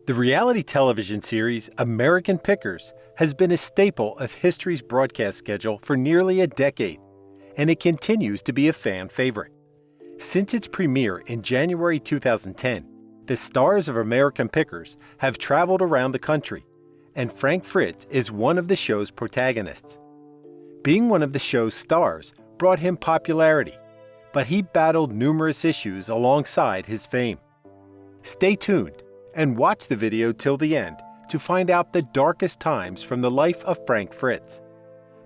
The reality television series American Pickers has been a staple of history's broadcast schedule for nearly a decade, and it continues to be a fan favorite. Since its premiere in January 2010, the stars of American Pickers have traveled around the country, and Frank Fritz is one of the show's protagonists. Being one of the show's stars brought him popularity, but he battled numerous issues alongside his fame. Stay tuned and watch the video till the end to find out the darkest times from the life of Frank Fritz.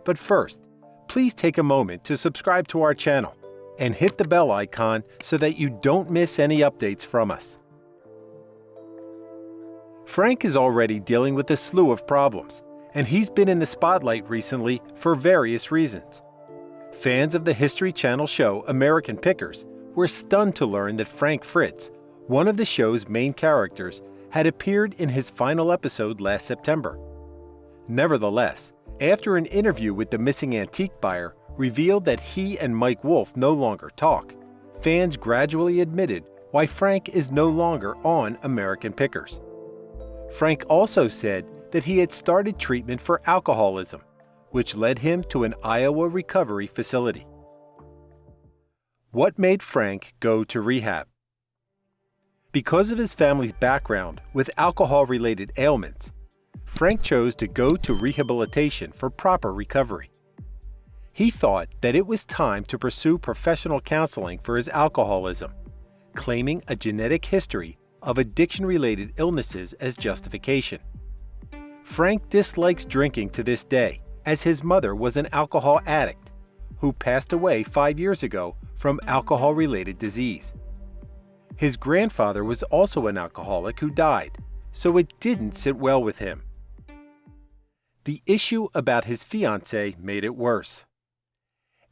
But first, please take a moment to subscribe to our channel and hit the bell icon so that you don't miss any updates from us. Frank is already dealing with a slew of problems, and he's been in the spotlight recently for various reasons. Fans of the History Channel show American Pickers were stunned to learn that Frank Fritz, one of the show's main characters, had appeared in his final episode last September. Nevertheless, after an interview with the missing antique buyer revealed that he and Mike Wolfe no longer talk, fans gradually admitted why Frank is no longer on American Pickers. Frank also said that he had started treatment for alcoholism, which led him to an Iowa recovery facility. What made Frank go to rehab? Because of his family's background with alcohol-related ailments, Frank chose to go to rehabilitation for proper recovery. He thought that it was time to pursue professional counseling for his alcoholism, claiming a genetic history of addiction-related illnesses as justification. Frank dislikes drinking to this day, as his mother was an alcohol addict who passed away 5 years ago from alcohol-related disease. His grandfather was also an alcoholic who died, so it didn't sit well with him. The issue about his fiancée made it worse.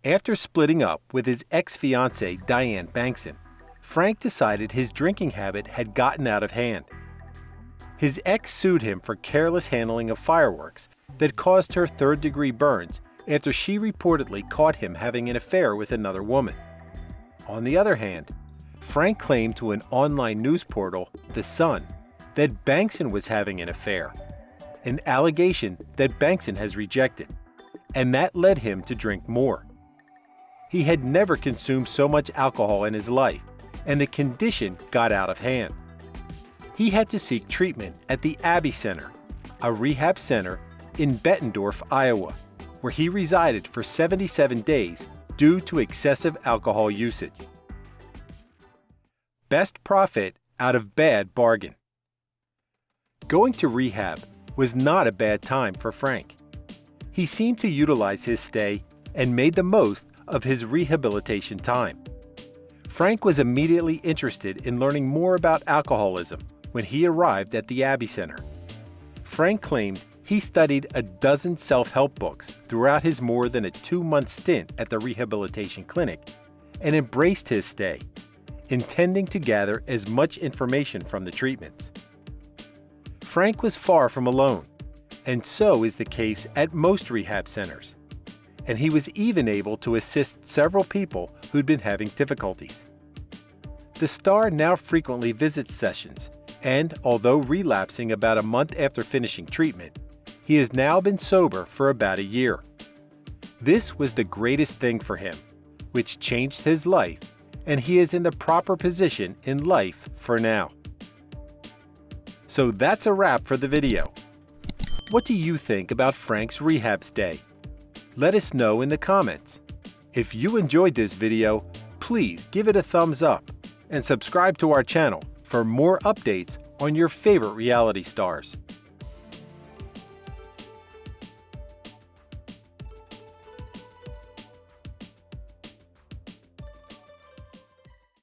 After splitting up with his ex-fiancée Diann Bankson, Frank decided his drinking habit had gotten out of hand. His ex sued him for careless handling of fireworks that caused her third-degree burns after she reportedly caught him having an affair with another woman. On the other hand, Frank claimed to an online news portal, The Sun, that Bankson was having an affair, an allegation that Bankson has rejected, and that led him to drink more. He had never consumed so much alcohol in his life, and the condition got out of hand. He had to seek treatment at the Abbey Center, a rehab center in Bettendorf, Iowa, where he resided for 77 days due to excessive alcohol usage. Best profit out of bad bargain. Going to rehab was not a bad time for Frank. He seemed to utilize his stay and made the most of his rehabilitation time. Frank was immediately interested in learning more about alcoholism when he arrived at the Abbey Center. Frank claimed he studied a dozen self-help books throughout his more than a 2-month stint at the rehabilitation clinic and embraced his stay, intending to gather as much information from the treatments. Frank was far from alone, and so is the case at most rehab centers, and he was even able to assist several people who'd been having difficulties. The star now frequently visits sessions, and although relapsing about a month after finishing treatment, he has now been sober for about a year. This was the greatest thing for him, which changed his life, and he is in the proper position in life for now. So that's a wrap for the video. What do you think about Frank's rehab stay? Let us know in the comments. If you enjoyed this video, please give it a thumbs up and subscribe to our channel for more updates on your favorite reality stars.